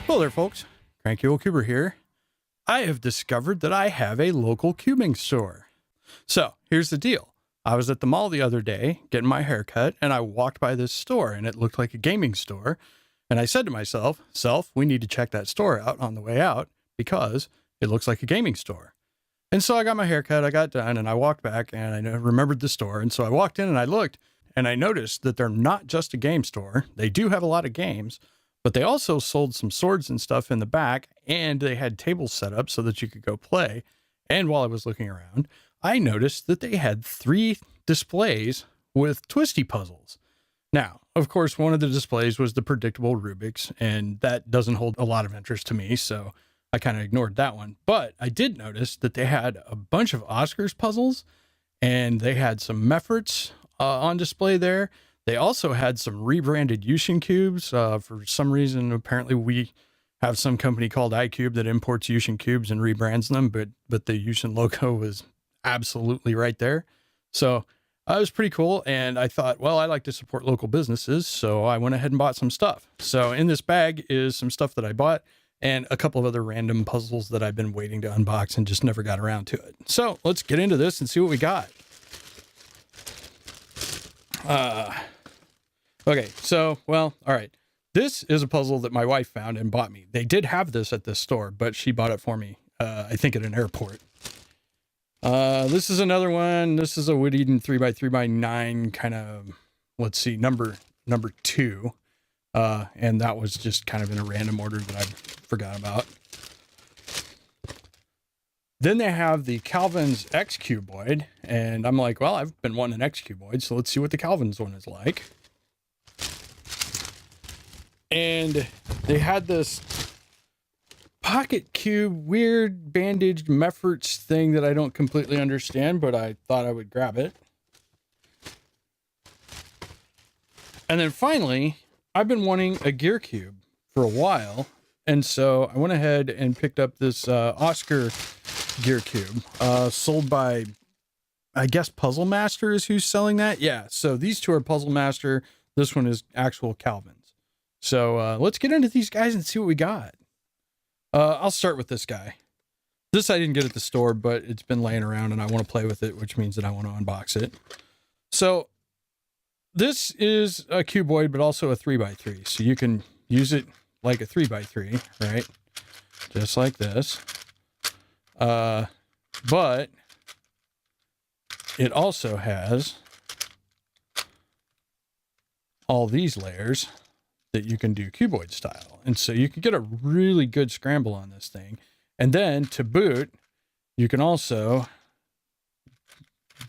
Hello there, folks. Cranky old Cuber here. I have discovered that I have a local cubing store. So here's the deal. I was at the mall the other day getting my hair cut, and I walked by this store, and it looked like a gaming store. And I said to myself, we need to check that store out on the way out because it looks like a gaming store. And so I got my hair cut, I got done, and I walked back, and I remembered the store. And so I walked in and I looked, and I noticed that they're not just a game store. They do have a lot of games, but they also sold some swords and stuff in the back, and they had tables set up so that you could go play. And while I was looking around, I noticed that they had 3 displays with twisty puzzles. Now, of course, one of the displays was the predictable Rubik's, and that doesn't hold a lot of interest to me, so I kind of ignored that one. But I did notice that they had a bunch of Oscar's puzzles, and they had some Mefferts on display there. They also had some rebranded Yushin cubes. For some reason, apparently we have some company called iCube that imports Yushin cubes and rebrands them, but the Yushin logo was absolutely right there. So it was pretty cool. And I thought, well, I like to support local businesses. So I went ahead and bought some stuff. So in this bag is some stuff that I bought and a couple of other random puzzles that I've been waiting to unbox and just never got around to it. So let's get into this and see what we got. Okay, so, well, all right. This is a puzzle that my wife found and bought me. They did have this at this store, but she bought it for me, I think at an airport. This is another one. This is a Wit-Eden 3x3x9 kind of, let's see, number 2. And that was just kind of in a random order that I forgot about. Then they have the Calvin's X-Cuboid, and I'm like, well, I've been wanting an X-Cuboid, so let's see what the Calvin's one is like. And they had this pocket cube, weird bandaged Meffert's thing that I don't completely understand, but I thought I would grab it. And then finally, I've been wanting a gear cube for a while. And so I went ahead and picked up this Oskar gear cube, sold by, I guess, Puzzle Master is who's selling that. Yeah, so these two are Puzzle Master. This one is actual Calvin's. So let's get into these guys and see what we got. I'll start with this guy. This I didn't get at the store, but it's been laying around and I want to play with it, which means that I want to unbox it. So this is a cuboid, but also a 3x3. So you can use it like a 3x3, right? Just like this. But it also has all these layers that you can do cuboid style. And so you can get a really good scramble on this thing. And then to boot, you can also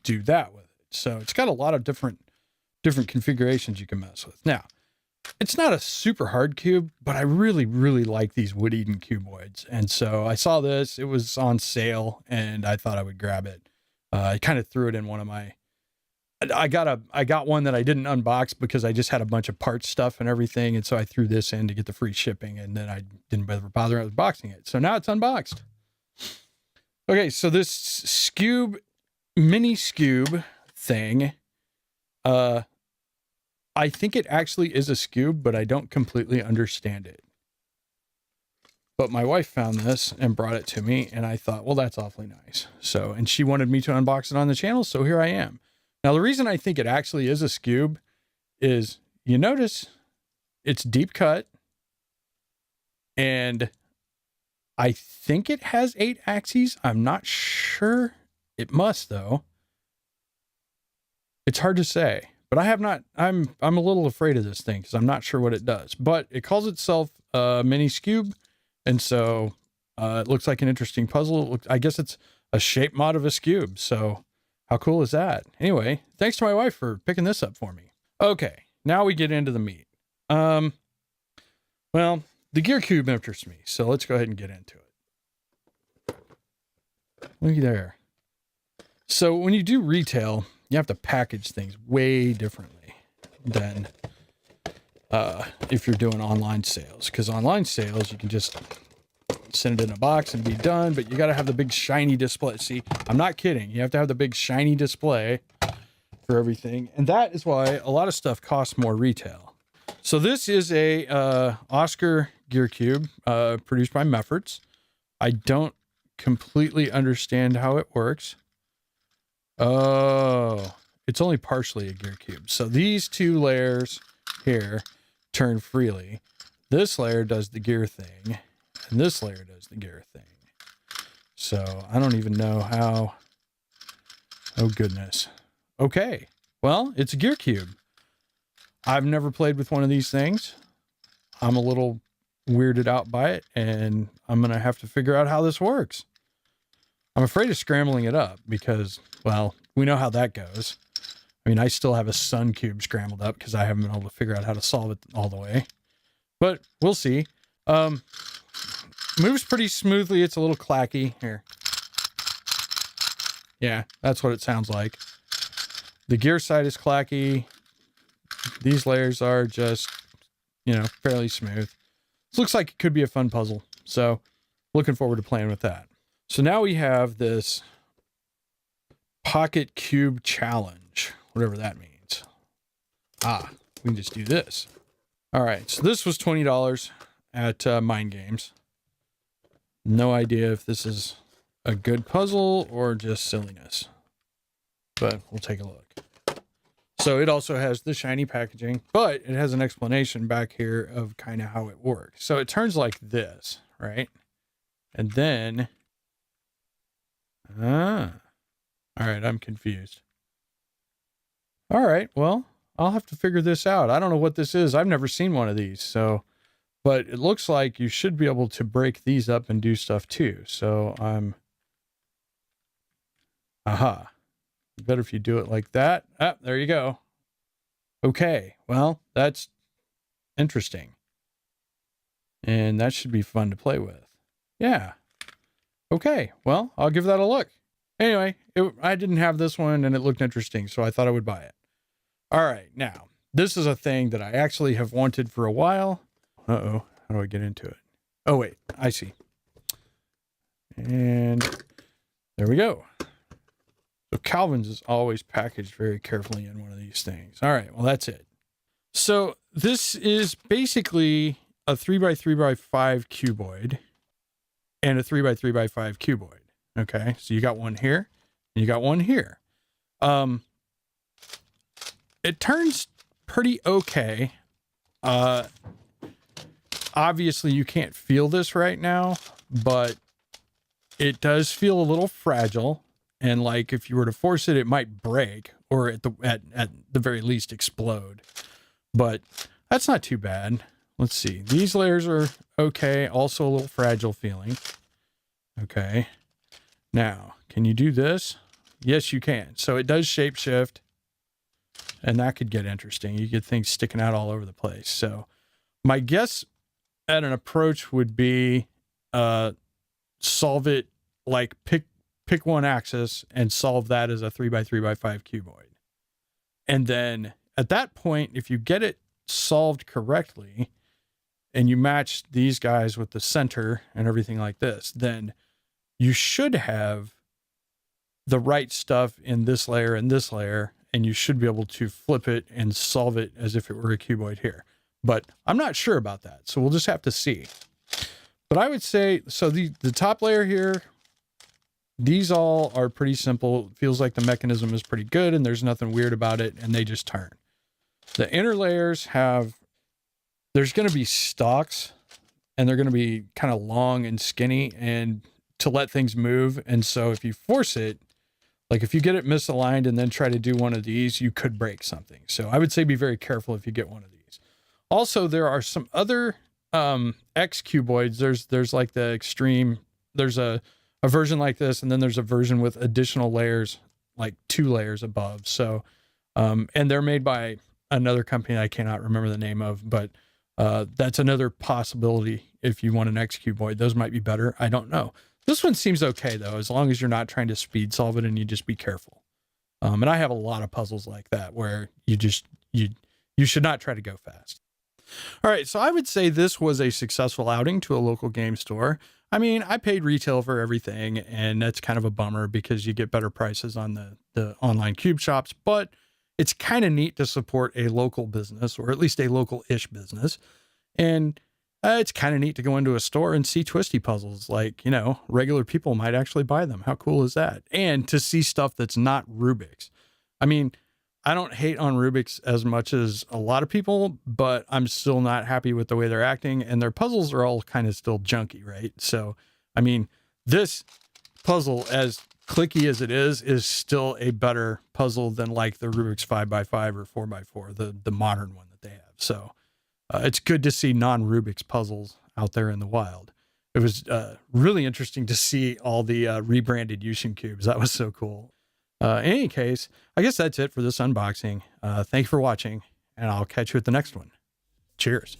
do that with it. So it's got a lot of different configurations you can mess with. Now, it's not a super hard cube, but I really, really like these Wit-Eden cuboids. And so I saw this, it was on sale and I thought I would grab it. I kind of threw it in one of my, I got one that I didn't unbox because I just had a bunch of parts stuff and everything. And so I threw this in to get the free shipping and then I didn't bother unboxing it. So now it's unboxed. Okay. So this Skewb, mini Skewb thing, I think it actually is a Skewb, but I don't completely understand it. But my wife found this and brought it to me and I thought, well, that's awfully nice. So, and she wanted me to unbox it on the channel. So here I am. Now, the reason I think it actually is a Skewb is you notice it's deep cut and I think it has 8 axes. I'm not sure. It must though. It's hard to say, but I have not, I'm a little afraid of this thing because I'm not sure what it does, but it calls itself a mini Skewb. And so it looks like an interesting puzzle. I guess it's a shape mod of a Skewb. So how cool is that? Anyway, thanks to my wife for picking this up for me. Okay, now we get into the meat. Well, the gear cube interests me, so let's go ahead and get into it. Look there. So when you do retail, you have to package things way differently than if you're doing online sales. Because online sales, you can just send it in a box and be done, but you got to have the big shiny display. See, I'm not kidding. You have to have the big shiny display for everything. And that is why a lot of stuff costs more retail. So this is a Oskar gear cube, produced by Mefferts. I don't completely understand how it works. Oh, it's only partially a gear cube. So these two layers here turn freely. This layer does the gear thing, and this layer does the gear thing. So I don't even know how. Oh, goodness. Okay. Well, it's a gear cube. I've never played with one of these things. I'm a little weirded out by it, and I'm going to have to figure out how this works. I'm afraid of scrambling it up because, well, we know how that goes. I mean, I still have a sun cube scrambled up because I haven't been able to figure out how to solve it all the way. But we'll see. Moves pretty smoothly. It's a little clacky. Here. Yeah, that's what it sounds like. The gear side is clacky. These layers are just, you know, fairly smooth. This looks like it could be a fun puzzle. So looking forward to playing with that. So now we have this Pocket Cube Challenge, whatever that means. We can just do this. All right, so this was $20 at Mind Games. No idea if this is a good puzzle or just silliness, but we'll take a look. So it also has the shiny packaging, but it has an explanation back here of kind of how it works. So it turns like this, right? And then, all right, I'm confused. All right, well, I'll have to figure this out. I don't know what this is. I've never seen one of these, so, but it looks like you should be able to break these up and do stuff too. So better if you do it like that. There you go. Okay, well, that's interesting. And that should be fun to play with. Yeah. Okay, well, I'll give that a look. Anyway, I didn't have this one and it looked interesting, so I thought I would buy it. All right, now, this is a thing that I actually have wanted for a while. Uh-oh, how do I get into it? Oh, wait, I see. And there we go. So Calvin's is always packaged very carefully in one of these things. All right, well, that's it. So this is basically a 3x3x5 cuboid and a 3x3x5 cuboid. Okay, so you got one here and you got one here. It turns pretty okay. Obviously you can't feel this right now, but it does feel a little fragile. And like if you were to force it, it might break or at the very least explode. But that's not too bad. Let's see. These layers are okay. Also a little fragile feeling. Okay. Now, can you do this? Yes, you can. So it does shapeshift. And that could get interesting. You get things sticking out all over the place. So my guess at an approach would be solve it like pick one axis and solve that as a 3x3x5 cuboid. And then at that point, if you get it solved correctly and you match these guys with the center and everything like this, then you should have the right stuff in this layer and this layer, and you should be able to flip it and solve it as if it were a cuboid here. But I'm not sure about that, so we'll just have to see. But I would say, so the top layer here, these all are pretty simple. It feels like the mechanism is pretty good and there's nothing weird about it, and they just turn. The inner layers there's going to be stalks, and they're going to be kind of long and skinny and to let things move. And so if you force it, like if you get it misaligned and then try to do one of these, you could break something. So I would say be very careful if you get one of these. Also, there are some other X-Cuboids. There's like the extreme, there's a version like this, and then there's a version with additional layers, like 2 layers above. So, and they're made by another company I cannot remember the name of, but that's another possibility if you want an X-Cuboid. Those might be better. I don't know. This one seems okay, though, as long as you're not trying to speed solve it and you just be careful. And I have a lot of puzzles like that where you should not try to go fast. All right, so I would say this was a successful outing to a local game store. I mean, I paid retail for everything, and that's kind of a bummer because you get better prices on the online cube shops, but it's kind of neat to support a local business, or at least a local-ish business. And It's kind of neat to go into a store and see twisty puzzles. Like, you know, regular people might actually buy them. How cool is that? And to see stuff that's not Rubik's. I mean, I don't hate on Rubik's as much as a lot of people, but I'm still not happy with the way they're acting, and their puzzles are all kind of still junky, right? So, I mean, this puzzle, as clicky as it is still a better puzzle than like the Rubik's 5x5 or 4x4, the modern one that they have. So it's good to see non-Rubik's puzzles out there in the wild. It was really interesting to see all the rebranded Yushin cubes. That was so cool. In any case, I guess that's it for this unboxing. Thank you for watching, and I'll catch you at the next one. Cheers.